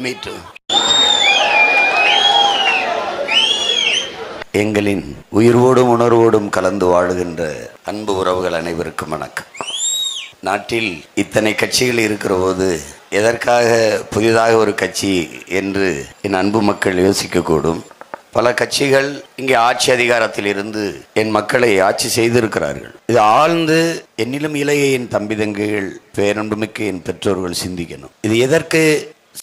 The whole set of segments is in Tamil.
மீட்டு எங்களின் உயிர்வோடும் உணர்வோடும் கலந்து வாழுகின்ற அன்பு உறவுகள் அனைவருக்கும் வணக்கம். நாட்டில் இத்தனை கட்சிகள் இருக்கிற போது எதற்காக புதிதாக ஒரு கட்சி என்று என் அன்பு மக்கள் யோசிக்கக்கூடும். பல கட்சிகள் இங்கே ஆட்சி அதிகாரத்தில் இருந்து என் மக்களை ஆட்சி செய்திருக்கிறார்கள். இது ஆழ்ந்து என்னிலும் இளைய என் தம்பி தங்கைகள், பேரன்புமிக்க என் பெற்றோர்கள் சிந்திக்கணும். இது எதற்கு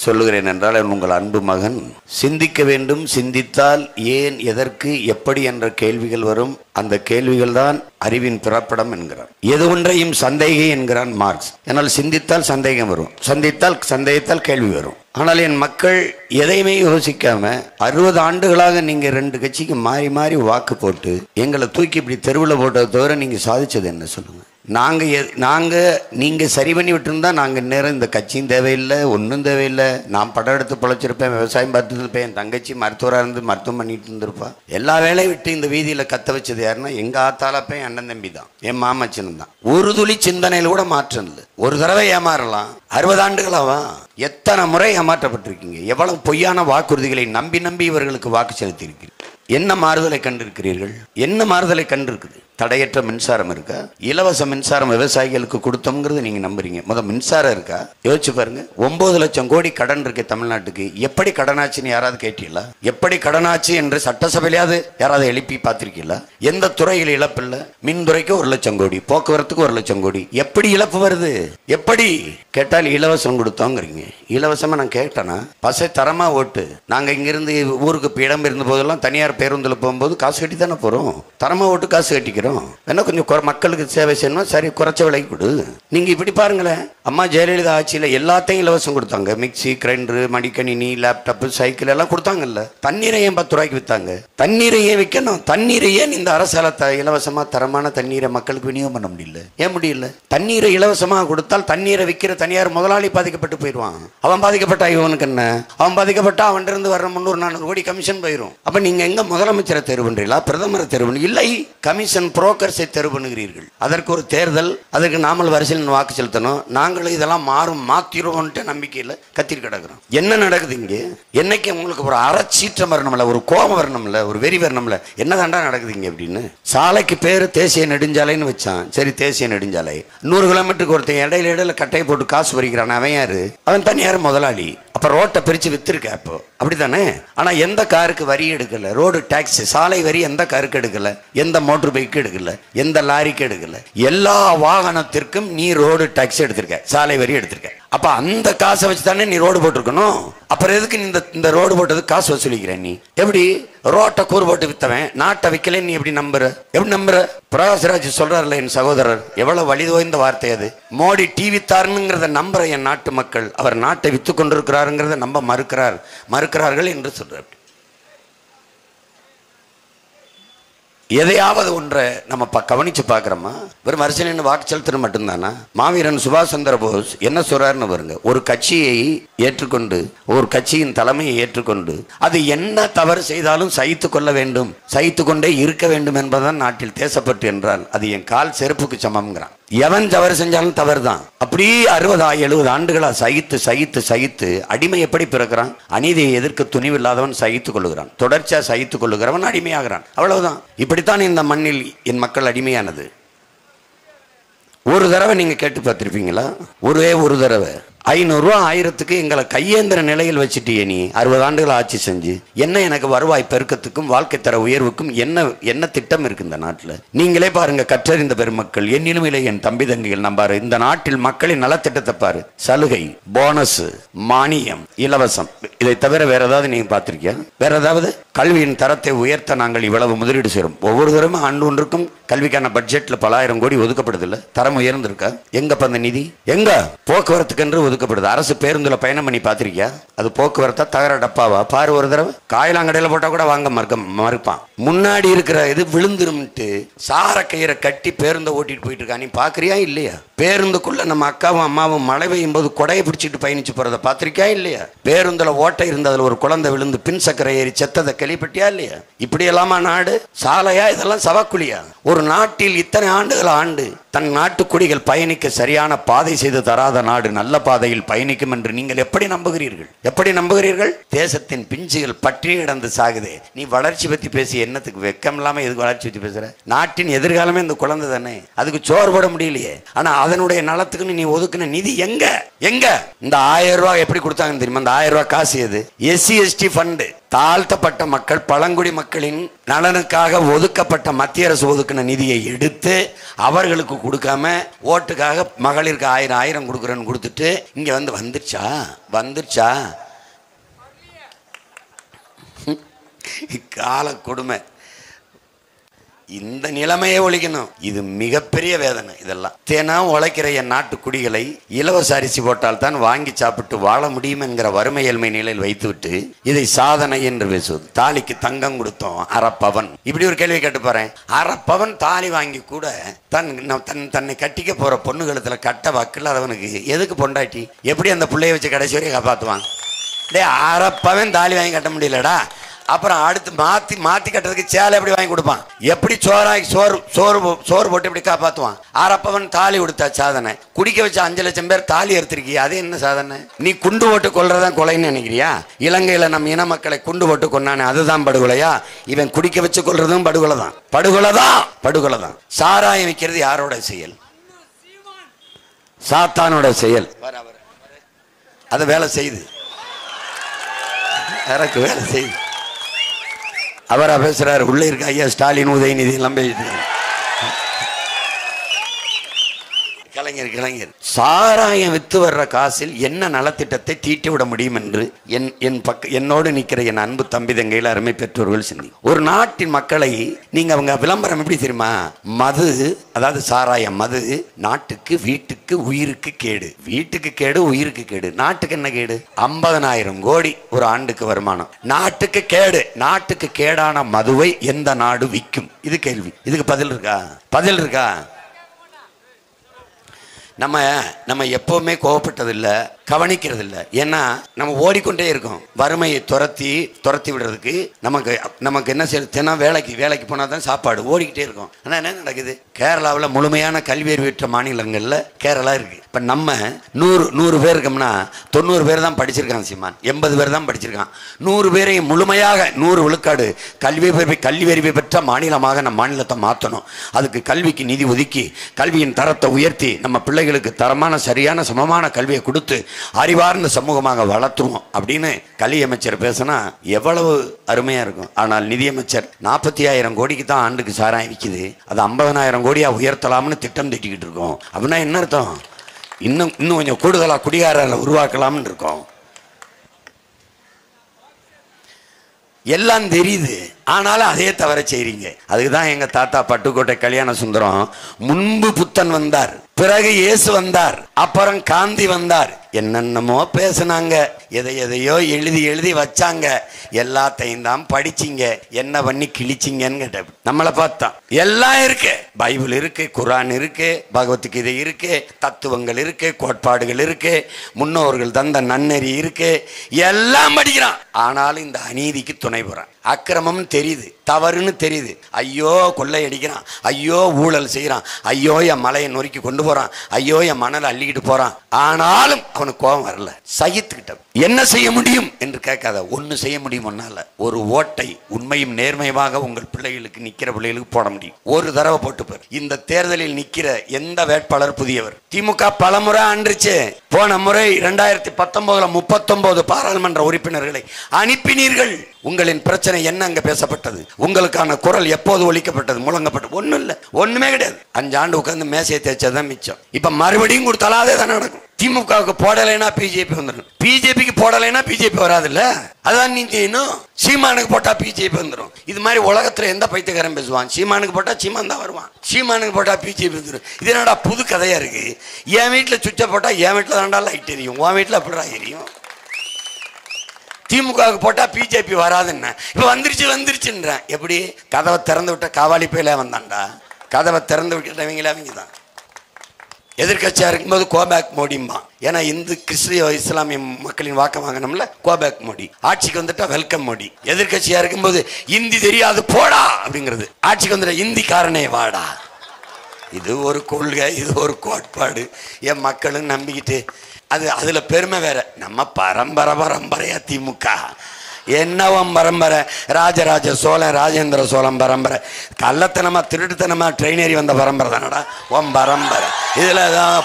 சொல்லுகிறேன் என்றால், உங்கள் அன்பு மகன் சிந்திக்க வேண்டும். சிந்தித்தால் ஏன், எதற்கு, எப்படி என்ற கேள்விகள் வரும். அந்த கேள்விகள் தான் அறிவின் பிறப்பிடம் என்கிறான். எது ஒன்றையும் சந்தேகம் என்கிறான் மார்க்ஸ். ஆனால் சிந்தித்தால் சந்தேகம் வரும், சந்தேகத்தால் கேள்வி வரும். ஆனால் என் மக்கள் எதையுமே யோசிக்காம 60 ஆண்டுகளாக நீங்க 2 கட்சிக்கு மாறி மாறி வாக்கு போட்டு எங்களை தூக்கி இப்படி தெருவில் போட்டதை தவிர நீங்க சாதிச்சது என்ன சொல்லுங்க? நீங்க சரி பண்ணி விட்டுருந்தா நாங்கள் நேரம் இந்த கட்சியும் தேவையில்லை, ஒன்றும் தேவையில்லை. நான் படம் எடுத்து பிழைச்சிருப்பேன், விவசாயம் பார்த்துட்டு இருப்பேன், என் தங்கச்சி மருத்துவராக இருந்து மருத்துவம் பண்ணிட்டு இருந்திருப்பா. எல்லா வேலையும் விட்டு இந்த வீதியில் கத்த வச்சது யாருன்னா எங்க ஆத்தாலப்பேன் அண்ணன் தம்பி தான், என் மாமச்சனும் தான். ஒரு துளி சிந்தனையில் கூட மாற்றம் இல்லை. ஒரு தடவை ஏமாறலாம், 60 ஆண்டுகளாவா எத்தனை முறை ஏமாற்றப்பட்டிருக்கீங்க? எவ்வளவு பொய்யான வாக்குறுதிகளை நம்பி நம்பி இவர்களுக்கு வாக்கு செலுத்தியிருக்கிறீர்கள். என்ன மாறுதலை கண்டிருக்கிறீர்கள்? என்ன மாறுதலை கண்டிருக்குது? தடையற்ற மின்சாரம் இருக்கா? இலவச மின்சாரம் விவசாயிகளுக்கு கொடுத்தோம்ங்கிறது நீங்க நம்புறீங்க. மின்சாரம் இருக்கா? யோசிச்சு பாருங்க. 9 லட்சம் கோடி கடன் இருக்கு தமிழ்நாட்டுக்கு. எப்படி கடனாச்சுன்னு யாராவது கேட்டீங்களா? எப்படி கடனாச்சு என்று சட்டசபையிலாவது யாராவது எழுப்பி பார்த்திருக்கீங்களா? எந்த துறையில் இழப்பு இல்லை? மின்துறைக்கு 1 லட்சம் கோடி, போக்குவரத்துக்கு 1 லட்சம் கோடி. எப்படி இழப்பு வருது? எப்படி கேட்டால் இலவசம் கொடுத்தோங்கிறீங்க. இலவசமா நான் கேட்டேன்னா பசை தரமா ஓட்டு. நாங்க இங்கிருந்து ஊருக்கு இடம் இருந்த போதெல்லாம் தனியார் பேருந்துல போகும்போது காசு கட்டி தானே போறோம். தரமா ஓட்டு காசு கட்டிக்கிறோம். என்ன கொஞ்சம் மக்களுக்கு சேவை செய்யணும், சரி குறைச்ச விலை கொடு. நீங்க இப்படி பாருங்களேன், அம்மா ஜெயலலிதா ஆட்சியில எல்லாத்தையும் இலவசம் கொடுத்தாங்க. மிக்சி, கிரைண்டர், மடிக்கணினி, லேப்டாப், சைக்கிள் எல்லாம் கொடுத்தாங்கல்ல. தண்ணீரை ஏன் 10 ரூபாய்க்கு வித்தாங்க? தண்ணீரை ஏன் விற்கணும்? தண்ணீரை ஏன் இந்த அரசால இலவசமா தரமான தண்ணீரை மக்களுக்கு விநியோகம் பண்ண முடியல? ஏன் முடியல? தண்ணீரை இலவசமாக கொடுத்தால் தண்ணீரை விற்கிற தனியார் முதலாளி பாதிக்கப்பட்டு போயிடுவான். அவன் பாதிக்கப்பட்டா இவனுக்கு என்ன? அவன் பாதிக்கப்பட்டா அவன் இருந்து வர்ற 300-400 கோடி கமிஷன் போயிடும். அப்ப நீங்க எங்க முதலமைச்சரை தேர்வு பண்றீங்களா? பிரதமரை தேர்வு இல்லை, கமிஷன் புரோக்கர்ஸை தேர்வு பண்ணுகிறீர்கள். அதற்கு ஒரு தேர்தல், அதற்கு நாமல் வரிசையில் வாக்கு செலுத்தணும். நாங்களும் இதெல்லாம் மாத்திருவோம்ட்டு நம்பிக்கையில் கத்திட்டு கிடக்கிறோம். என்ன நடக்குது இங்க? என்னைக்கு உங்களுக்கு ஒரு அறச்சீற்றம் வரணும்ல, ஒரு கோபம் வரணும்ல, ஒரு வெறி வரணும்ல, என்னதாண்டா நடக்குது இங்க அப்படின்னு. சாலைக்கு பேரு தேசிய நெடுஞ்சாலைன்னு வச்சான். சரி, தேசிய நெடுஞ்சாலை 100 கிலோமீட்டருக்கு ஒருத்தன் இடையில கட்டையை போட்டு காசு பறிக்கிறான். அவன் யாரு? அவன் தனியார் முதலாளி. அப்ப ரோட்டை பிரிச்சு வித்திருக்க. அப்போ அப்படித்தானே? ஆனா எந்த காருக்கு வரி எடுக்கல, ரோடு டாக்ஸ், சாலை வரி எந்த காருக்கு எடுக்கல, எந்த மோட்டர் பைக்கு எடுக்கல, எந்த லாரிக்கு எடுக்கல. எல்லா வாகனத்திற்கும் நீ ரோடு டாக்ஸ் எடுத்திருக்க, சாலை வரி எடுத்திருக்க. அப்ப அந்த காசை வச்சு தானே நீ ரோடு போட்டிருக்கணும். அப்புறம் எதுக்கு இந்த ரோடு போட்டது காசு வசூலிக்கிற? நீ எப்படி ரோட்டை கூறு போட்டு வித்தவன் நாட்டை விற்கல? நீ எப்படி நம்புற? எப்படி நம்புற? பிரகாஷ்ராஜ் சொல்றாருல என் சகோதரர், எவ்வளவு வலிது ஓய்ந்த வார்த்தை அது. மோடி டிவி தாருங்கிறத நம்புற என் நாட்டு மக்கள் அவர் நாட்டை வித்து கொண்டிருக்கிறாருங்கிறத நம்ப மறுக்கிறார்கள் என்று சொல்றார். எதையாவது ஒன்றை நம்ம கவனிச்சு பார்க்கிறோமா? வெறும் அரசியல் வாக்கு செலுத்தணும் மட்டும்தானா? மாவீரன் சுபாஷ் சந்திர போஸ் என்ன சொல்றாருன்னு பாருங்க. ஒரு கட்சியை ஏற்றுக்கொண்டு, ஒரு கட்சியின் தலைமையை ஏற்றுக்கொண்டு அது என்ன தவறு செய்தாலும் சகித்து கொள்ள வேண்டும், சகித்து கொண்டே இருக்க வேண்டும் என்பதுதான் நாட்டில் தேசப்பட்டு என்றால் அது என் கால் செருப்புக்கு சமம்ங்கிறான். எவன் தவறு செஞ்சாலும் தவறு தான். அப்படியே 60-70 ஆண்டுகளா சகித்து அடிமை எப்படி பிறக்கிறான்? அநீதியை எதிர்க்க துணிவில்லாதவன் சகித்துக் கொள்ளுகிறான். தொடர்ச்சியா சகித்துக் கொள்ளுகிறவன் அடிமையாகிறான். அவ்வளவுதான். இப்படித்தான் இந்த மண்ணில் என் மக்கள் அடிமையானது. ஒரு தடவை நீங்க கேட்டு பார்த்திருப்பீங்களா? ஒரே ஒரு தடவை 500 ரூபா 1000க்கு எங்களை கையேந்திர நிலையில் வச்சுட்டியே நீ. 60 ஆண்டுகள் ஆட்சி செஞ்சு என்ன எனக்கு வருவாய் பெருக்கத்துக்கும் வாழ்க்கை தர உயர்வுக்கும் என்ன திட்டம் இருக்கு இந்த நாட்டில்? நீங்களே பாருங்க. கற்றறிந்த பெருமக்கள், என்னிலும் இல்லை என் தம்பி தங்கைகள் நம்பாரு. இந்த நாட்டில் மக்களின் நலத்திட்டத்தை பாரு. சலுகை, போனஸ், மானியம், இலவசம், இதை தவிர வேற ஏதாவது நீங்க பார்த்திருக்கியா? வேற ஏதாவது? கல்வியின் தரத்தை உயர்த்த நாங்கள் இவ்வளவு முதலீடு செய்யறோம். ஒவ்வொரு தரமும் ஆண்டு ஒன்றுக்கும் கல்விக்கான பட்ஜெட்ல பல ஆயிரம் கோடி ஒதுக்கப்படுது இல்ல? தரம் உயர்ந்திருக்கா? எங்க அந்த நிதி? எங்க? போக்குவரத்துக்கு என்று ஒதுக்கப்படுது. அரசு பேருந்துல பயணம் பண்ணி பார்த்திருக்கியா? அது போக்குவரத்தா தகர டப்பாவா? பாரு ஒரு தடவை. காயலாங்கடையில போட்டா கூட வாங்க மறுப்பான். முன்னாடி இருக்கிற இது விழுந்துரும்ட்டு சார கயிறை கட்டி பேருந்தை ஓட்டிட்டு போயிட்டு இருக்கா. நீ பாக்குறியா இல்லையா? பேருந்துக்குள்ள நம்ம அக்காவும் அம்மாவும் மழை பெய்யும் போது கொடையை பிடிச்சிட்டு பயணிச்சு போறத பாத்திருக்கியா இல்லையா? பேருந்துல ஓட்டை இருந்ததுல ஒரு குழந்தை விழுந்து பின் சக்கரை ஏறி செத்ததை கேள்விப்பட்டியா இல்லையா? இப்படி எல்லாமா நாடு? சாலையா? இதெல்லாம் சவக்குழியா? ஒரு ஒரு நாட்டில் இத்தனை ஆண்டுகள் ஆண்டு தன் நாட்டு குடிகள் பயணிக்க சரியான பாதை செய்து தராத நாடு நல்ல பாதையில் பயணிக்கும் என்று நீங்கள் எப்படி நம்புகிறீர்கள்? எப்படி நம்புகிறீர்கள்? தேசத்தின் பிஞ்சுகள் பற்றி கிடந்து சாகுதே. நீ வளர்ச்சி பத்தி பேசி என்னத்துக்கு? வெக்கம் இல்லாம எதுக்கு வளர்ச்சி பத்தி பேசுற? நாட்டின் எதிர்காலமே இந்த குழந்தை தானே, அதுக்கு சோறு போட முடியலையே. ஆனா அதனுடைய நலத்துக்குன்னு நீ ஒதுக்குன நிதி எங்க? இந்த 1000 ரூபாய் எப்படி கொடுத்தாங்கன்னு தெரியுமா? அந்த 1000 ரூபாய் காசு எது? SC ST fund. தாழ்த்தப்பட்ட மக்கள், பழங்குடி மக்களின் நலனுக்காக ஒதுக்கப்பட்ட மத்திய அரசு ஒதுக்கின நிதியை எடுத்து அவர்களுக்கு கொடுக்காம ஓட்டுக்காக மகளிருக்கு 1000 கொடுக்குறேன்னு கொடுத்துட்டு இங்க வந்துருச்சா கால கொடுமை. இந்த நிலைமையை ஒழிக்கணும். இது மிகப்பெரிய வேதனை. இதெல்லாம் தினம் உழைக்கிற என் நாட்டு குடிகளை இலவச அரிசி போட்டால் தான் வாங்கி சாப்பிட்டு வாழ முடியும் என்கிற வறுமை ஏழ்மை நிலையில் வைத்துவிட்டு இதை சாதனை என்று பேசுவது. தாலிக்கு தங்கம் கொடுத்தோம், அரைப்பவன். இப்படி ஒரு கேள்வி கேட்டு பாறேன். அரைப்பவன் தாலி வாங்கி கூட தன்னை கட்டிக்க போற பொண்ணுகளுத்துல கட்ட வாக்கில் அதவனுக்கு எதுக்கு பொண்டாட்டி? எப்படி அந்த பிள்ளைய வச்சு கடைசி வரையும் காப்பாற்றுவான்? டே, அரைப்பவன் தாலி வாங்கி கட்ட முடியலடா, அப்புறம் அடுத்து மாத்தி கட்டுறதுக்கு சேலை எப்படி வாங்கி கொடுப்பான்? எப்படி சோறு போட்டு எப்படி காப்பாற்றுவான்? அரப்பவன் தாலி கொடுத்தா சாதனை. குடிக்க வச்ச 5 லட்சம் பேர் தாலி எடுத்திருக்கிய, அது என்ன சாதனை? நீ குண்டு போட்டு கொல்றதான் கொலைன்னு நினைக்கிறியா? இலங்கையில நம்ம இன மக்களை குண்டு போட்டு கொண்டானே, அதுதான் படுகொலையா? இவன் குடிக்க வச்சு கொல்றதும் படுகொலைதான். சாராயம் வைக்கிறது யாரோட செயல்? சாத்தானோட செயல். அது வேலை செய்யுது, வேலை செய்யுது. அவரா பேசுறாரு, உள்ள இருக்க ஐயா ஸ்டாலின், உதயநிதி எல்லாம் பேசிட்டு கலைஞர் சாராயம் வித்து வர்ற காசில் என்ன நலத்திட்டத்தை தீட்டி விட முடியும் என்று என்னோடு நிற்கிற என் அன்பு தம்பி தங்கையில் அருமை பெற்றோர்கள் சிந்தி. ஒரு நாட்டின் மக்களை நீங்க அவங்க விளம்பரம் எப்படி தெரியுமா? மது, அதாவது சாராயம், மது நாட்டுக்கு, வீட்டுக்கு, உயிருக்கு கேடு. வீட்டுக்கு கேடு, உயிருக்கு கேடு. நாட்டுக்கு என்ன கேடு? 50,000 கோடி ஒரு ஆண்டுக்கு வருமானம். நாட்டுக்கு கேடு. நாட்டுக்கு கேடான மதுவை எந்த நாடு விற்கும்? இது கேள்வி. இதுக்கு பதில் இருக்கா? நம்ம எப்பவுமே கோவப்பட்டதில்லை, கவனிக்கிறது இல்லை. ஏன்னா நம்ம ஓடிக்கொண்டே இருக்கோம். வறுமையை துரத்தி விடுறதுக்கு நமக்கு என்ன செய்ய? தினம் வேலைக்கு போனால் தான் சாப்பாடு. ஓடிக்கிட்டே இருக்கோம். ஆனால் என்ன நடக்குது? கேரளாவில் முழுமையான கல்வி அறிவு பெற்ற மாநிலங்களில் கேரளா இருக்கு. இப்போ நம்ம 100 பேர் இருக்கோம்னா 90 பேர் தான் படிச்சிருக்காங்க சீமான், 80 பேர் தான் படிச்சிருக்கான். 100 பேரையும் முழுமையாக 100 விழுக்காடு கல்வி அறிவு பெற்ற மாநிலமாக நம்ம மாநிலத்தை மாற்றணும். அதுக்கு கல்விக்கு நிதி ஒதுக்கி கல்வியின் தரத்தை உயர்த்தி நம்ம பிள்ளைகளுக்கு தரமான, சரியான, சமமான கல்வியை கொடுத்து அறிவார்ந்த சமூகமாக வளர்த்துவோம் அப்படின்னு கல்வி அமைச்சர் பேசினா எவ்வளவு அருமையா இருக்கும். ஆனால் நிதியமைச்சர் 45,000 கோடிக்கு தான் ஆண்டுக்கு சாராயம் விற்குது, அது 50,000 கோடியா உயர்த்தலாம்னு திட்டம் திட்டிக்கிட்டு இருக்கோம். அப்படின்னா என்ன அர்த்தம்? இன்னும் கொஞ்சம் கூடுதலா குடிகாரர்களை உருவாக்கலாம்னு இருக்கோம். எல்லாம் தெரியுது, ஆனாலும் அதே தவிர செய்றீங்க. அதுக்குதான் எங்க தாத்தா பட்டுக்கோட்டை கல்யாண சுந்தரம், முன்பு புத்தன் வந்தார், பிறகு இயேசு வந்தார், அப்புறம் காந்தி வந்தார், என்னென்னமோ பேசினாங்க, எதையோ எழுதி வச்சாங்க, எல்லாத்தையும் தான் படிச்சிங்க, என்ன பண்ணி கிழிச்சிங்கன்னு கேட்ட நம்மளை பார்த்தா எல்லாம் இருக்கு. பைபிள் இருக்கு, குரான் இருக்கு, பகவத்கீதை இருக்கு, தத்துவங்கள் இருக்கு, கோட்பாடுகள் இருக்கு, முன்னோர்கள் தந்த நன்னெறி இருக்கு, எல்லாம் படிக்கிறான். ஆனாலும் இந்த அநீதிக்கு துணை போறான். அக்கிரமம் தெரியுது, தவறுன்னு தெரியுது. ஐயோ கொள்ளை அடிக்கிறான், ஐயோ ஊழல் செய்யறான், ஐயோ என் மலையை நொறுக்கி கொண்டு போறான், ஐயோ என் மணலை அள்ளிக்கிட்டு போறான். ஆனாலும் அவனுக்கு கோபம் வரல, சகித்துக்கிட்ட. என்ன செய்ய முடியும் என்று கேட்காத, ஒன்னு செய்ய முடியும். ஒன்னால ஒரு ஓட்டை உண்மையும் நேர்மையாக உங்கள் பிள்ளைகளுக்கு, நிக்கிற பிள்ளைகளுக்கு போட முடியும். ஒரு தடவை போட்டு பாரு. இந்த தேர்தலில் நிக்கிற எந்த வேட்பாளர் புதியவர்? திமுக பலமுறை ஆண்டுச்சு. போன முறை 2019 39 பாராளுமன்ற உறுப்பினர்களை அனுப்பினீர்கள். உங்களின் பிரச்சனை என்ன அங்க பேசப்பட்டது? உங்களுக்கான குரல் எப்போது ஒலிக்கப்பட்டது, முழங்கப்பட்டது? ஒண்ணும் இல்ல, ஒண்ணுமே கிடையாது. 5 ஆண்டு உட்கார்ந்து மேசையை தேய்ச்சதான் மிச்சம். இப்ப மறுபடியும் கொடுத்தாலும் அதே தான் நடக்கும். திமுகவுக்கு போடலைன்னா பிஜேபி வந்துடும், பிஜேபிக்கு போடலைன்னா பிஜேபி வராது இல்ல. அதான் நீ செய்யணும். சீமானுக்கு போட்டா பிஜேபி வந்துடும். இது மாதிரி உலகத்துல எந்த பைத்தியக்காரன் பேசுவான்? சீமானுக்கு போட்டா சீமான் தான் வருவான், சீமானுக்கு போட்டா பிஜேபி வந்துடும். இது என்னடா புது கதையா இருக்கு? என் வீட்டுல சுவிட்ச போட்டா என் வீட்டுல தாண்டா லைட் எரியும், உன் வீட்டுல அப்படிடா எரியும். திமுகவுக்கு போட்டா பிஜேபி வராதுன்னு இப்ப வந்துருச்சுன்ற. எப்படி? கதவை திறந்து விட்ட காவாலி பையில வந்தான்டா. கதவை திறந்து விட்டவங்கள அவங்க தான். எதிர்கட்சியா இருக்கும்போது கோபேக் மோடிம்பா. ஏன்னா இந்து கிறிஸ்துவ இஸ்லாமிய மக்களின் வாக்க வாங்கணும்ல, கோபேக் மோடி. ஆட்சிக்கு வந்துட்டா வெல்கம் மோடி. எதிர்கட்சியா இருக்கும்போது இந்தி தெரியாது போடா அப்படிங்கிறது. ஆட்சிக்கு வந்துட்டா இந்திக்காரனே வாடா. இது ஒரு கொள்கை, இது ஒரு கோட்பாடு. என் மக்களும் நம்பிக்கிட்டு அதுல பெருமை வேற. நம்ம பரம்பரையா திமுக. என்னவம் பரம்பரை? ராஜராஜ சோழன், ராஜேந்திர சோழன் பரம்பரை. கள்ளத்தனமா திருட்டுத்தனமா ட்ரெயின் ஏறி வந்த பரம்பரை தானடா உன் பரம்பரை. இதுலதான்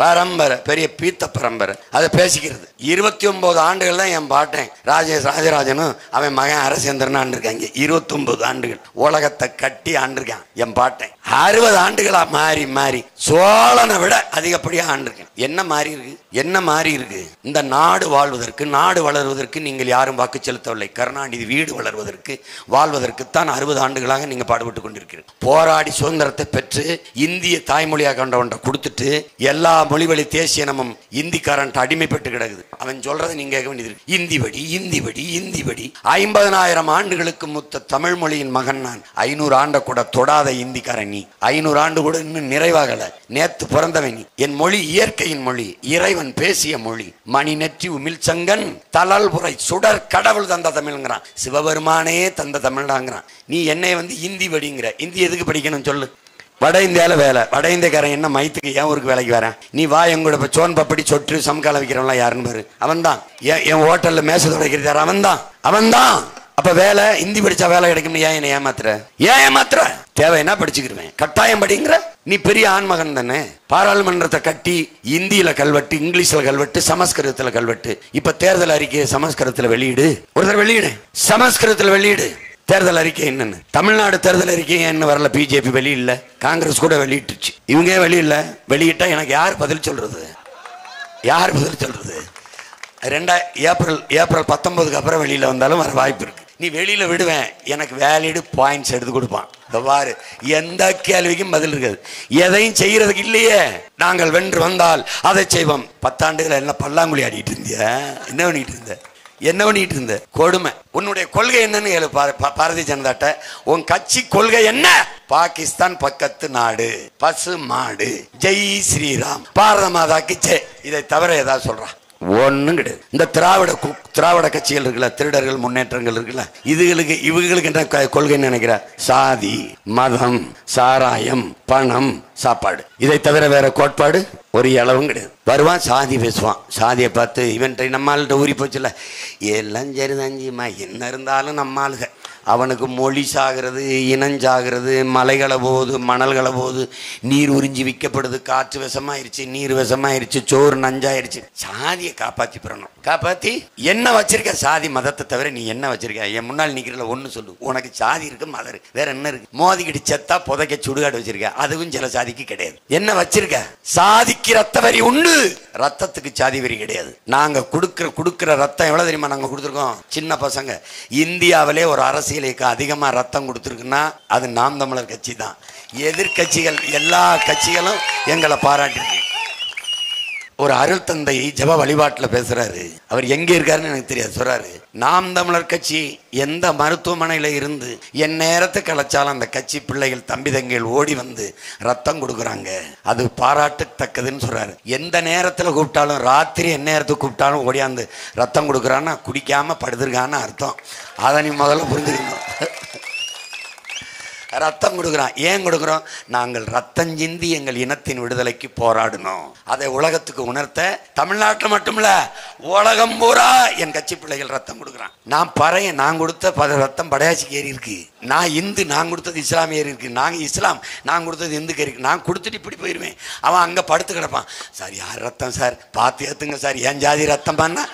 பரம்பரை பெரிய பீத்த பரம்பரை. அதை பேசிக்கிறது. 29 ஆண்டுகள் தான் என் பாட்டேன் ராஜராஜனும் அவன் மகன் அரசேந்திரன் ஆண்டிருக்காங்க. 29 ஆண்டுகள் உலகத்தை கட்டி ஆண்டிருக்கான் என் பாட்டேன். 60 ஆண்டுகளா மாறி மாறி சோழனை விட அதிகப்படியா ஆண்டிருக்கேன். என்ன மாறி இருக்கு? இந்த நாடு வாழ்வதற்கு, நாடு வளர்வதற்கு நீங்கள் யாரும் வாக்கு செலுத்தவில்லை. கருணாநிதி வீடு வளர்வதற்கு, வாழ்வதற்குத்தான் 60 ஆண்டுகளாக நீங்க பாடுபட்டு கொண்டிருக்கிறீர்கள். போராடி சுதந்திரத்தை பெற்று இந்திய தாய்மொழியாக கொண்ட ஒன்றை கொடுத்துட்டு எல்லா மொழிவழி தேசிய இனமும் இந்திக்காரன் அடிமைப்பட்டு கிடக்குது. அவன் சொல்றதை நீங்க கேட்க வேண்டியது. இந்தி படி 50,000 ஆண்டுகளுக்கு முத்த தமிழ் மொழியின் மகன் நான். 500 ஆண்டு கூட தொடாத இந்திக்காரன் நீ. 500 ஆண்டு கூட இன்னும் நிறைவாகல. நேத்து பிறந்தவன் நீ. என் மொழி இயற்கையின் மொழி, இறைவன் பேசிய மொழி. மணி நெற்றி உமிழ் சங்கன் தலல் புரை சுடர் கடவுள் தந்த தமிழ்ங்கிறான். சிவபெருமானே தந்த தமிழ்டாங்கிறான். நீ என்னை இந்தி படிங்கிற. இந்தி எதுக்கு படிக்கணும் சொல்லு? வட இந்தியாவில வேலை. வட இந்தியக்காரன் என்ன மயத்துக்கு என் ஊருக்கு வேலைக்கு வரேன்? நீ வா எங்கூட சோன் பப்படி சொட்டு சமக்காலம் வைக்கிறவன்லாம் யாருன்னு பாரு. அவன் தான். என் ஹோட்டல்ல மேச துடைக்கிறது யார்? அவன் தான். அப்ப வேலை இந்தி படிச்சா வேலை கிடைக்கும். ஏன் என்ன ஏமாத்துற? தேவை என்ன படிச்சுக்கிருவேன். கட்டாயம் படிங்கிற. நீ பெரிய ஆண்மகன் தானே. பாராளுமன்றத்தை கட்டி இந்தியில கல்வெட்டு, இங்கிலீஷ்ல கல்வெட்டு, சமஸ்கிருதத்துல கல்வெட்டு. இப்ப தேர்தல் அறிக்கையை சமஸ்கிருதத்துல வெளியிடு. ஒருத்தர் வெளியிடு, சமஸ்கிருதத்துல வெளியிடு. தேர்தல் அறிக்கை என்னன்னு? தமிழ்நாடு தேர்தல் அறிக்கை என்ன வரல? பிஜேபி வெளியில்ல, காங்கிரஸ் கூட வெளியிட்டுச்சு. இவங்க வெளியில்ல. வெளியிட்டா எனக்கு யார் பதில் சொல்றது? ஏப்ரல் 19 அப்புறம் வெளியில வந்தாலும் வர வாய்ப்பு இருக்கு. நீ வெளியில விடுவேன், எனக்கு வேலிடு பாயிண்ட்ஸ் எடுத்து கொடுப்பான். பாரு, எந்த கேள்விக்கும் பதில் இருக்காது. எதையும் செய்யறதுக்கு இல்லையே. நாங்கள் வென்று வந்தால் அதை செய்வோம். 10 ஆண்டுகள் என்ன பல்லாங்குழி ஆடிட்டு இருந்திய? என்ன பண்ணிட்டு இருந்த? கொடுமை. உன்னுடைய கொள்கை என்னன்னு கேளு பாரதிய ஜனதாட்ட. உன் கட்சி கொள்கை என்ன? பாகிஸ்தான் பக்கத்து நாடு, பசு மாடு, ஜெய் ஸ்ரீராம், பாரத மாதாக்கு ஜெய். இதை தவிர ஏதாவது சொல்றான்? ஒண்ணும் கிடையாது. இந்த திராவிட கட்சிகள் இருக்குல்ல, திருடர்கள் முன்னேற்றங்கள் இருக்குல்ல, இவங்களுக்கு என்ன கொள்கை நினைக்கிற? சாதி, மதம், சாராயம், பணம், சாப்பாடு. இதை தவிர வேற கோட்பாடு ஒரு அளவும் கிடையாது. வருவான், சாதி பேசுவான். சாதியை பார்த்து இவன் நம்மள்கிட்ட ஊறி போச்சுல, எல்லாம் சரிதாஞ்சிமா, என்ன இருந்தாலும் நம்ம ஆளுக. அவனுக்கு மொழி சாகிறது, இனஞ்சாகிறது, மலைகளை போகுது, மணல்களை போகுது, நீர் உறிஞ்சி விற்கப்படுது, காற்று விஷமாயிருச்சு, நீர் விஷமாயிருச்சு, சோறு நஞ்சாயிருச்சு. சாதியை காப்பாற்றி பெறணும். காப்பாற்றி என்ன வச்சிருக்க? சாதி மதத்தை தவிர நீ என்ன வச்சிருக்க? என் முன்னால் நிக்கிறல ஒண்ணு சொல்லு. உனக்கு சாதி இருக்கு, மதம் இருக்கு, வேற என்ன இருக்கு? மோதிக்கிட்டு செத்தா புதைக்க சுடுகாடு வச்சிருக்க. அதுவும் சில சாதிக்கு கிடையாது. என்ன வச்சிருக்க? சாதிக்கு ரத்த வரி உண்டு, ரத்தத்துக்கு சாதி வரி கிடையாது. நாங்க கொடுக்கிற ரத்தம் எவ்வளவு தெரியுமா? நாங்க கொடுத்துருக்கோம். சின்ன பசங்க இந்தியாவிலே ஒரு அரசியல் அதிகமா ரத்தம் கொடுத்திருக்குன்னா அது நாம் தமிழர் கட்சி தான். எதிர்கட்சிகள் எல்லா கட்சிகளும் எங்களை பாராட்டிருக்கு. ஒரு அருள் தந்தை ஜப வழிபாட்டில் பேசுறாரு. அவர் எங்க இருக்காருன்னு எனக்கு தெரியாது. சொல்றாரு, நாம் தமிழர் கட்சி எந்த மருத்துவமனையில இருந்து என் நேரத்தை கலைச்சாலும் அந்த கட்சி பிள்ளைகள், தம்பி தங்கைகள் ஓடி வந்து ரத்தம் கொடுக்குறாங்க. அது பாராட்டத்தக்கதுன்னு சொல்றாரு. எந்த நேரத்தில் கூப்பிட்டாலும், ராத்திரி என்ன நேரத்துக்கு கூப்பிட்டாலும் ஓடியாந்து ரத்தம் கொடுக்குறான்னா குடிக்காம படுத்திருக்கான்னு அர்த்தம். அதை நீ முதல்ல புரிஞ்சுக்கணும். ரத்தம் கொடுக்குறான். ஏன் கொடுக்குறோம்? நாங்கள் ரத்தம் சிந்தி எங்கள் இனத்தின் விடுதலைக்கு போராடணும். அதை உலகத்துக்கு உணர்த்த தமிழ்நாட்டில் மட்டுமில்ல உலகம் பூரா என் கட்சி பிள்ளைகள் ரத்தம் கொடுக்குறான். நான் பறையன், நான் கொடுத்த ரத்தம் படையாச்சிக்கு ஏறி இருக்கு. நான் இந்து, நான் கொடுத்தது இஸ்லாமிய ஏறி இருக்கு. நாங்கள் இஸ்லாம், நான் கொடுத்தது இந்துக்கு இருக்கு. நான் கொடுத்துட்டு இப்படி போயிடுவேன். அவன் அங்கே படுத்து கிடப்பான். சார் யார் ரத்தம் சார்? பார்த்து ஏற்றுங்க சார். என் ஜாதி ரத்தம் பண்ணா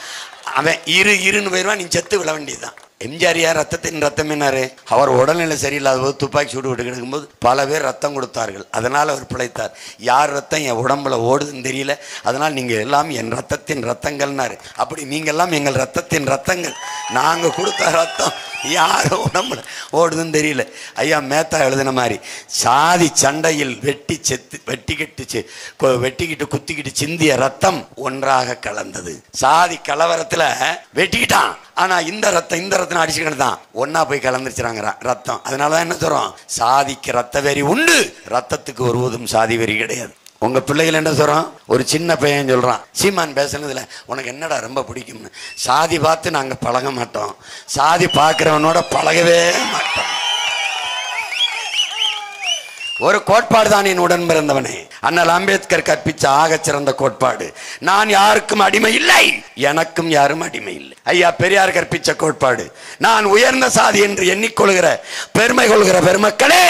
அவன் இருன்னு போயிடுவான். நீ செத்து விட வேண்டியதுதான். எம்ஜிஆர் யார் ரத்தத்தின் ரத்தம் என்னாரு? அவர் உடல்நிலை சரியில்லாத போது துப்பாக்கி சூடு விட்டு கிடக்கும்போது பல பேர் ரத்தம் கொடுத்தார்கள். அதனால் அவர் பிழைத்தார். யார் ரத்தம் என் உடம்புல ஓடுதுன்னு தெரியல, அதனால் நீங்கள் எல்லாம் என் ரத்தத்தின் ரத்தங்கள்னாரு. அப்படி நீங்கள் எல்லாம் எங்கள் ரத்தத்தின் ரத்தங்கள். நாங்கள் கொடுத்த ரத்தம் யார் உடம்புல ஓடுதுன்னு தெரியல. ஐயா மேத்தா எழுதின மாதிரி சாதி சண்டையில் வெட்டிக்கிட்டு குத்திக்கிட்டு சிந்திய ரத்தம் ஒன்றாக கலந்தது. சாதி கலவரத்தில் வெட்டிக்கிட்டான். ஆனா இந்த ரத்தம் ரத்தம் அடிச்சுக்கிட்டு தான் ஒன்னா போய் கலந்துருச்சுறாங்க ரத்தம். அதனாலதான் என்ன சொல்றோம், சாதிக்கு ரத்த வெறி உண்டு, ரத்தத்துக்கு ஒருவதும் சாதி வெறி கிடையாது. உங்க பிள்ளைகள் என்ன சொல்றோம், ஒரு சின்ன பையன் சொல்றான் சீமான் பேசுனதுல உனக்கு என்னடா ரொம்ப பிடிக்கும்னு. சாதி பார்த்து நாங்க பழக மாட்டோம், சாதி பார்க்கிறவனோட பழகவே மாட்டோம். ஒரு கோட்பாடு தான் என் உடன் பிறந்தவனே. அண்ணல் அம்பேத்கர் கற்பிச்ச ஆக சிறந்த கோட்பாடு, நான் யாருக்கும் அடிமை இல்லை, எனக்கும் யாரும் அடிமை இல்லை. ஐயா பெரியார் கற்பிச்ச கோட்பாடு, நான் உயர்ந்த சாதி என்று எண்ணிக்கொள்கிற பெருமை கொள்கிற பெருமக்களே,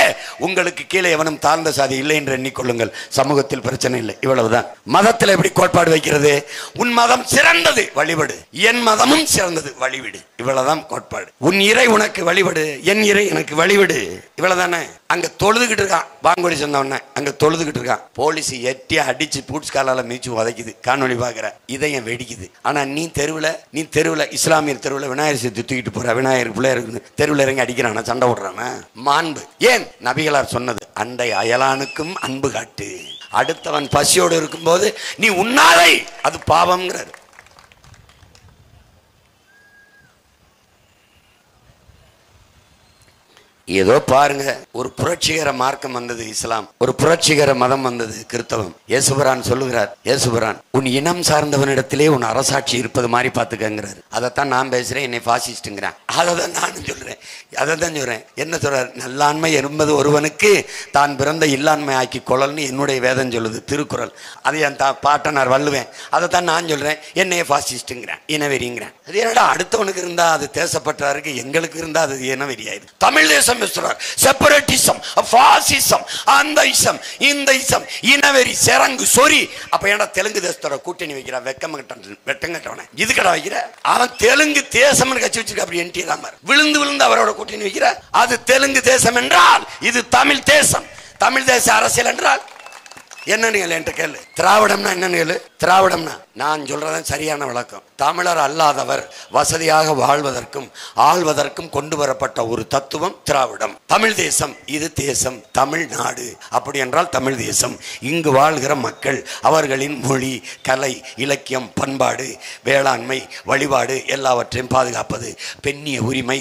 உங்களுக்கு கீழே எவனும் தாழ்ந்த சாதி இல்லை என்று எண்ணிக்கொள்ளுங்கள், சமூகத்தில் பிரச்சனை இல்லை. இவ்வளவுதான். மதத்தில் எப்படி கோட்பாடு வைக்கிறது, உன் மதம் சிறந்தது வழிபடு, என் மதமும் சிறந்தது வழிவிடு, இவ்வளவுதான் கோட்பாடு. உன் இறை உனக்கு வழிபடு, என் இறை எனக்கு வழிவிடு, இவ்வளவுதானே. அங்க தொழுதுகிட்டு இருக்கான், வாங்கொடி சொன்ன அங்க தொழுதுகிட்டு இருக்கான், போலீஸ் எட்டி அடிச்சு பூட்ஸ் காலால மீச்சு உதைக்குது, காணொலி பாக்குற, இதயம் வெடிக்குது. ஆனா நீ தெருவுல இஸ்லாமியர் தெருவுல விநாயகர் சேர்த்து தூக்கிட்டு போற, விநாயகர் பிள்ளையருக்கு தெருவில் இறங்கி அடிக்கிறானா, சண்டை விடுறானா? மாண்பு. ஏன் நபிகளார் சொன்னது, அண்டை அயலானுக்கும் அன்பு காட்டு, அடுத்தவன் பசியோடு இருக்கும் போது நீ உண்ணாதை, அது பாவம்ங்கிறார். ஏதோ பாருங்க, ஒரு புரட்சிகர மார்க்கம் வந்தது இஸ்லாம், ஒரு புரட்சிகர மதம் வந்தது கிறிஸ்தவம். இயேசுபிரான் சொல்லுகிறார், இயேசுபிரான் உன் இனம் சார்ந்தவனிடத்திலே உன் அரசாட்சி இருப்பது மாதிரி பாத்துக்கங்கிறார். அதைத்தான் நான் பேசுறேன், என்னை பாசிஸ்ட்ங்கிறேன். அதைதான் நானும் சொல்றேன், அதைத்தான் சொல்றேன். என்ன சொல்றார், நல்லாண்மை என்பது ஒருவனுக்கு தான் பிறந்த இல்லாண்மை ஆக்கி கொள்ளல்னு என்னுடைய வேதம் சொல்லுது, திருக்குறள். அதை என் பாட்டனார் வள்ளுவேன், அதைத்தான் நான் சொல்றேன், என்னைய பாசிஸ்ட்ங்கிறேன், இனவெறிங்கிறேன். அது என்னடா அடுத்தவனுக்கு இருந்தா அது தேசப்பற்றாருக்கு, எங்களுக்கு இருந்தா அது இனவெறியாயிரு. தமிழ் தேசம் செப்பரேட்டிசம், பாசிசம், அந்த இசம் இந்த இசம், இனவெறி, செரங்கு, சொறி. அப்ப ஏன்னா தெலுங்கு தேசத்தோட கூட்டணி வைக்கிறான், வெட்டங்கட்டவன இது கடை வைக்கிற, அவன் தெலுங்கு தேசம் கட்சி வச்சிருக்க, அப்படி என்டி ராமர் விழுந்து அவரோட கூட்டணி வைக்கிற. அது தெலுங்கு தேசம் என்றால் இது தமிழ் தேசம், தமிழ் தேச அரசியல் என்றால் என்னன்னு என்கிட்ட கேளு. திராவிடம்னா என்னன்னு கேளு. திராவிடம்னா நான் சொல்றதான் சரியான விளக்கம். தமிழர் அல்லாதவர் வசதியாக வாழ்வதற்கும் ஆள்வதற்கும் கொண்டு வரப்பட்ட ஒரு தத்துவம் திராவிடம். தமிழ் தேசம், இது தேசம் தமிழ்நாடு, அப்படி என்றால் தமிழ் தேசம். இங்கு வாழ்கிற மக்கள், அவர்களின் மொழி, கலை, இலக்கியம், பண்பாடு, வேளாண்மை, வழிபாடு எல்லாவற்றையும் பாதுகாப்பது, பெண்ணிய உரிமை,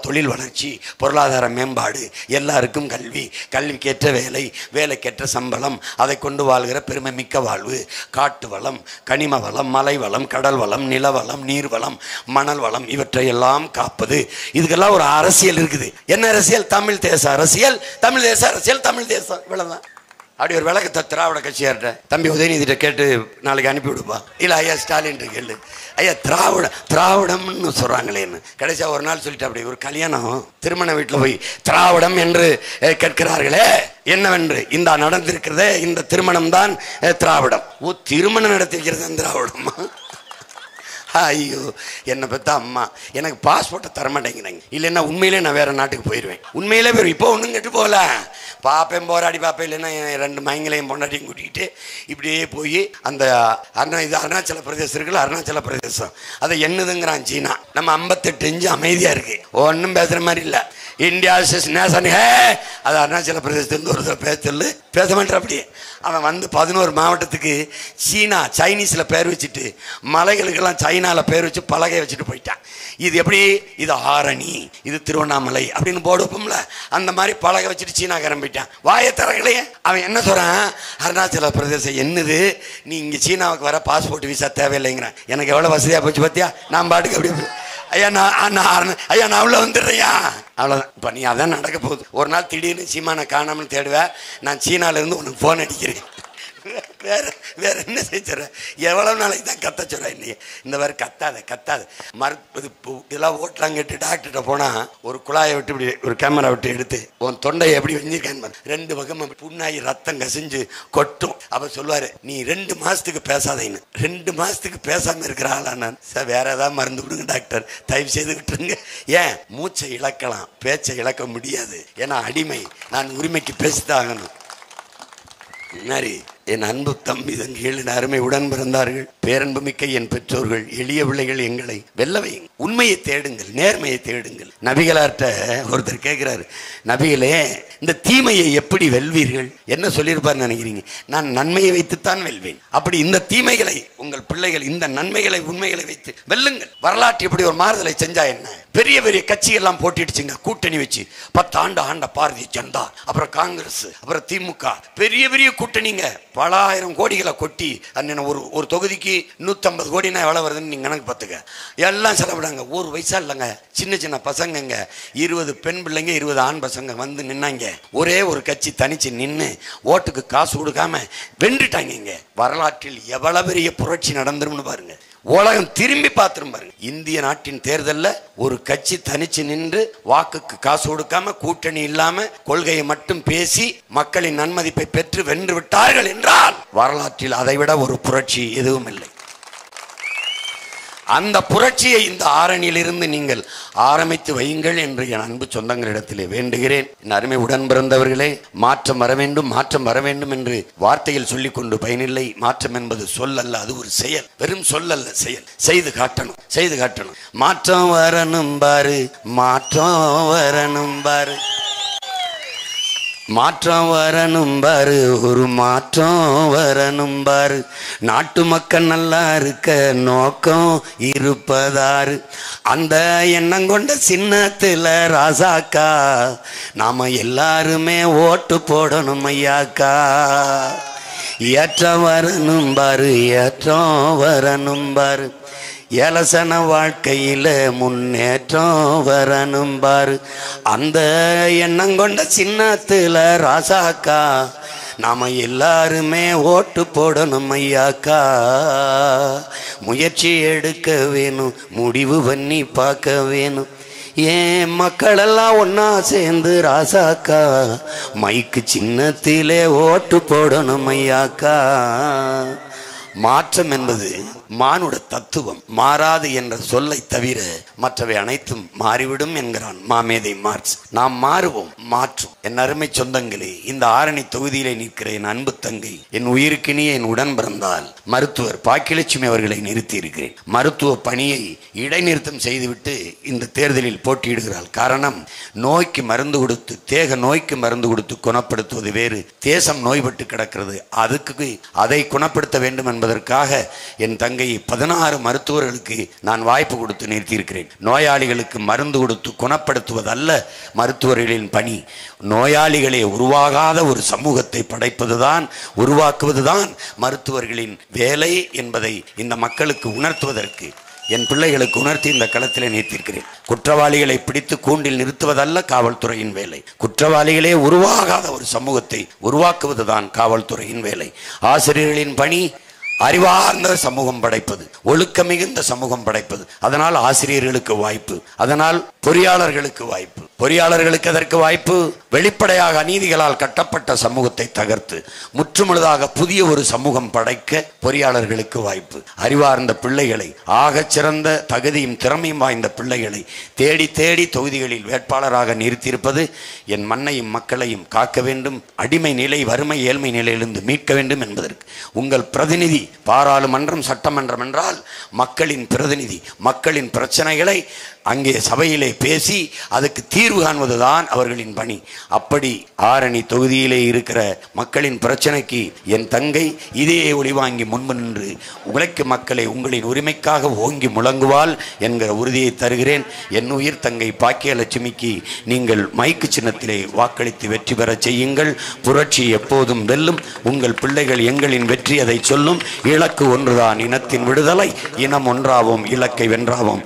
தொழில் வளர்ச்சி, பொருளாதார மேம்பாடு, எல்லாருக்கும் கல்வி, கல்விக்கேற்ற வேலை, வேலைக்கேற்ற சம்பளம், அதை கொண்டு வாழ்கிற பெருமை மிக்க வாழ்வு, காட்டு வளம், கனிம வளம், மலை வளம், கடல் வளம், நிலவளம், நீர்வளம், மணல் வளம், இவற்றை எல்லாம் காப்பது. இதுக்கெல்லாம் ஒரு அரசியல் இருக்குது. என்ன அரசியல்? தமிழ் தேச அரசியல், தமிழ் தேச அரசியல், தமிழ் தேசம். இவ்வளவுதான். அப்படி ஒரு விளக்கத்தை திராவிட கட்சியார்ட்ட தம்பி உதயநிதிட்ட கேட்டு நாளைக்கு அனுப்பி விடுப்பா, இல்லை ஐயா ஸ்டாலின் கேளு, ஐயா திராவிடம்னு சொல்றாங்களேன்னு. கடைசியா ஒரு நாள் சொல்லிட்டு, அப்படி ஒரு கல்யாணம் திருமண வீட்டில் போய் திராவிடம் என்று கேட்கிறார்களே என்னவென்று, இந்த நடந்திருக்கிறதே இந்த திருமணம் தான் திராவிடம். ஓ, திருமணம் நடத்திருக்கிறது திராவிடமா? ஐயோ, என்னை பத்த அம்மா எனக்கு பாஸ்போர்ட்டை தரமாட்டேங்கிறாங்க, இல்லைன்னா உண்மையிலே நான் வேற நாட்டுக்கு போயிடுவேன். உண்மையிலே போயிடும். இப்போ ஒன்றும் கெட்டு போகல, பாப்பேன் போராடி பார்ப்பேன், இல்லைன்னா ரெண்டு மயங்களையும் பொண்டாட்டியும் கூட்டிக்கிட்டு இப்படியே போய் அந்த அருணாச்சல பிரதேசம் இருக்குல்ல, அருணாச்சல பிரதேசம் அதை என்னதுங்கிறான் சீனா. நம்ம 58 இன்ச்சு அமைதியா இருக்கு, ஒன்றும் பேசுற மாதிரி இல்லை. இந்தியா நேஷன் ஹே, அது அருணாச்சல பிரதேசத்துலேருந்து ஒரு பேச மாட்டேன். அப்படியே அவன் வந்து 11 மாவட்டத்துக்கு சைனீஸ்ல பேர் வச்சுட்டு, மலைகளுக்கெல்லாம் சைனால பேர் வச்சு பலகை வச்சுட்டு போயிட்டான். இது எப்படி, இது ஆரணி, இது திருவண்ணாமலை அப்படின்னு போர்டு வைப்போம்ல, அந்த மாதிரி பலகை வச்சுட்டு சீனாக்காரன் போயிட்டான். வாயத்தரங்களையே அவன் என்ன சொல்றான், அருணாச்சல பிரதேசம் என்னது, நீ இங்க சீனாவுக்கு வர பாஸ்போர்ட் விசா தேவையில்லைங்கிறான். எனக்கு எவ்வளவு வசதியா போச்சு பார்த்தியா, நான் பாட்டுக்கு அப்படி ஐயா நான் உள்ள வந்துடுறியா, அவ்வளோதான். இப்போ நீ அதான் நடக்க போகுது. ஒரு நாள் திடீர்னு சீமானை காணாமல் தேடுவேன், நான் சீனாலேருந்து உனக்கு ஃபோன் அடிக்கிறேன், வேற என்ன செஞ்சுற, எவ்வளவு நாளைக்கு தான் கத்த சொல்ற, இன்னைக்கு இந்த மாதிரி கத்தாத இதெல்லாம் ஓட்டலாம் கேட்டு டாக்டர்கிட்ட போனா ஒரு குழாயை விட்டு இப்படி ஒரு கேமரா விட்டு எடுத்து உன் தொண்டையை எப்படி வெஞ்சிருக்கேன் 2 பக்கம் புண்ணாகி ரத்தம் கசிஞ்சு கொட்டும். அப்ப சொல்லுவாரு, நீ 2 மாசத்துக்கு பேசாதேன்னு. 2 மாசத்துக்கு பேசாம இருக்கிற ஆளா நான்? சார் வேற ஏதாவது மருந்து கொடுங்க டாக்டர், தயவு செய்து விட்டுருங்க. ஏன், மூச்சை இழக்கலாம், பேச்சை இழக்க முடியாது, ஏன்னா அடிமை, நான் உரிமைக்கு பேசித்தான் ஆகணும். என் அன்பு தம்பி தங்கைகள், என் அருமை உடன் பிறந்தார்கள், பேரன்பு மிக்க என் பெற்றோர்கள், எளிய பிள்ளைகள், எங்களை வெல்லவை. உண்மையை தேடுங்கள், நேர்மையை தேடுங்கள். நபிகளார்ட்ட ஒருத்தர் கேட்கிறாரு, நபிகளே இந்த தீமையை எப்படி வெல்வீர்கள்? என்ன சொல்லியிருப்பார் நினைக்கிறீங்க? நான் நன்மையை வைத்துத்தான் வெல்வேன். அப்படி இந்த தீமைகளை உங்கள் பிள்ளைகள் இந்த நன்மைகளை உண்மைகளை வைத்து வெல்லுங்கள். வரலாற்று எப்படி ஒரு மாறுதலை செஞ்சா என்ன? பெரிய பெரிய கட்சி எல்லாம் போட்டிடுச்சுங்க, கூட்டணி வச்சு 10 ஆண்டு ஆண்ட பாரதிய ஜனதா, அப்புறம் காங்கிரஸ், அப்புறம் திமுக, பெரிய பெரிய கூட்டணிங்க. பல ஆயிரம் கோடிகளை கொட்டி அண்ணன் ஒரு தொகுதிக்கு 150 கோடினா எவ்வளவு வருதுன்னு நீங்க கணக்கு பார்த்துக்க. எல்லாம் செலவிடாங்க. ஒரு வயசா இல்லைங்க, சின்ன சின்ன பசங்கங்க, 20 பெண் பிள்ளைங்க, 20 ஆண் பசங்க வந்து நின்னாங்க. ஒரே ஒரு கட்சி தனிச்சு நின்று ஓட்டுக்கு காசு கொடுக்காம வென்றுட்டாங்க. வரலாற்றில் எவ்வளவு பெரிய புரட்சி நடந்துரும்னு பாருங்க. உலகம் திரும்பி பார்த்துரும் பாருங்க. இந்திய நாட்டின் தேர்தலில் ஒரு கட்சி தனிச்சு நின்று வாக்குக்கு காசு கொடுக்காம, கூட்டணி இல்லாம, கொள்கையை மட்டும் பேசி மக்களின் நன்மதிப்பை பெற்று வென்று விட்டார்கள் என்றால் வரலாற்றில் அதைவிட ஒரு புரட்சி எதுவும் இல்லை. அந்த புரட்சியை இந்த ஆரணியிலிருந்து நீங்கள் ஆரம்பித்து வையுங்கள் என்று என் அன்பு சொந்தங்களிடத்திலே வேண்டுகிறேன். என் அருமை உடன் பிறந்தவர்களே, மாற்றம் வர வேண்டும், மாற்றம் வர வேண்டும் என்று வார்த்தையில் சொல்லிக் கொண்டு பயனில்லை. மாற்றம் என்பது சொல் அல்ல, அது ஒரு செயல். வெறும் சொல் அல்ல, செயல். செய்து காட்டணும், செய்து காட்டணும். மாற்றம் வரணும் பாரு, மாற்றம் வரணும் பாரு, மாற்றம் வரணும் பாரு, ஒரு மாற்றம் வரணும் பாரு. நாட்டு மக்கள் நல்லா இருக்க நோக்கம் இருப்பதாரு. அந்த எண்ணம் கொண்ட சின்னத்துல ராசாக்கா நாம எல்லாருமே ஓட்டு போடணும் ஐயாக்கா. ஏற்றம் வரணும் பாரு, ஏற்றம் வரணும் பாரு. ஏலசன வாழ்க்கையில முன்னேற்றம் வரணும் பாரு. அந்த எண்ணம் கொண்ட சின்னத்துல ராசாக்கா நாம எல்லாருமே ஓட்டு போடணும் ஐயாக்கா. முயற்சி எடுக்க வேணும், முடிவு பண்ணி பார்க்க வேணும். ஏன் மக்களெல்லாம் ஒன்னா சேர்ந்து ராசாக்கா மைக்கு சின்னத்திலே ஓட்டு போடணும் ஐயாக்கா. மாற்றம் என்பது மானுட தத்துவம். மாறாது என்ற சொல்லை தவிர மற்றவை அனைத்தும் மாறிவிடும் என்கிறான் மாமேதை மார்க்ஸ். நாம் மாறுவோம், மாற்றும். என் அருமை சொந்தங்களே, இந்த ஆரணி தொகுதியிலே நிற்கிற என் அன்பு தங்கை, என் உயிருக்கினிய என் உடன் பிறந்தால் மருத்துவர் பாக்கியலட்சுமி அவர்களை நிறுத்தி இருக்கிறேன். மருத்துவ பணியை இடைநிறுத்தம் செய்துவிட்டு இந்த தேர்தலில் போட்டியிடுகிறாள். காரணம், நோய்க்கு மருந்து கொடுத்து, தேக நோய்க்கு மருந்து கொடுத்து குணப்படுத்துவது வேறு, தேசம் நோய்பட்டு கிடக்கிறது, அதுக்கு அதை குணப்படுத்த வேண்டும் என்பதற்காக என் தங்கை 16 மருத்துவர்களுக்கு நான் வாய்ப்பு கொடுத்து நிறுத்தியிருக்கிறேன். நோயாளிகளுக்கு மருந்து கொடுத்து குணப்படுத்துவதல்ல மருத்துவர்களின் பணி. நோயாளிகளே உருவாகாத ஒரு சமூகத்தை படைப்பதுதான், உருவாக்குவதுதான் மருத்துவர்களின் வேலை என்பதை இந்த மக்களுக்கு உணர்த்துவதற்கு என் பிள்ளைகளுக்கு உணர்த்தி இந்த களத்திலே நிறுத்தியிருக்கிறேன். குற்றவாளிகளை பிடித்து கூண்டில் நிறுத்துவதல்ல காவல்துறையின் வேலை. குற்றவாளிகளே உருவாகாத ஒரு சமூகத்தை உருவாக்குவதுதான் காவல்துறையின் வேலை. ஆசிரியர்களின் பணி அறிவார்ந்த சமூகம் படைப்பது, ஒழுக்க மிகுந்த சமூகம் படைப்பது. அதனால் ஆசிரியர்களுக்கு வாய்ப்பு, அதனால் பொறியாளர்களுக்கு வாய்ப்பு. பொறியாளர்களுக்கு அதற்கு வாய்ப்பு. வெளிப்படையாக அநீதிகளால் கட்டப்பட்ட சமூகத்தை தகர்த்து முற்றுமுழுதாக புதிய ஒரு சமூகம் படைக்க பொறியாளர்களுக்கு வாய்ப்பு. அறிவார்ந்த பிள்ளைகளை, ஆகச் சிறந்த தகுதியும் திறமையும் வாய்ந்த பிள்ளைகளை தேடி தேடி தொகுதிகளில் வேட்பாளராக நிறுத்தியிருப்பது என் மண்ணையும் மக்களையும் காக்க வேண்டும், அடிமை நிலை, வறுமை, ஏழ்மை நிலையிலிருந்து மீட்க வேண்டும் என்பதற்கு. உங்கள் பிரதிநிதி பாராளுமன்றம், சட்டமன்றம் என்றால் மக்களின் பிரதிநிதி. மக்களின் பிரச்சனைகளை அங்கே சபையிலே பேசி அதுக்கு தீர்வு காண்பதுதான் அவர்களின் பணி. அப்படி ஆரணி தொகுதியிலே இருக்கிற மக்களின் பிரச்சனைக்கு என் தங்கை இதே ஒளிவாங்கி முன்பு நின்று உழைக்கும் மக்களை உங்களின் உரிமைக்காக ஓங்கி முழங்குவாள் என்கிற உறுதியை தருகிறேன். என் உயிர் தங்கை பாக்கியலட்சுமிக்கு நீங்கள் மைக்கு சின்னத்திலே வாக்களித்து வெற்றி பெற செய்யுங்கள். புரட்சி எப்போதும் வெல்லும். உங்கள் பிள்ளைகள் எங்களின் வெற்றி அதை சொல்லும். இலக்கு ஒன்றுதான், இனத்தின் விடுதலை. இனம் ஒன்றாவோம், இலக்கை வென்றாவோம்.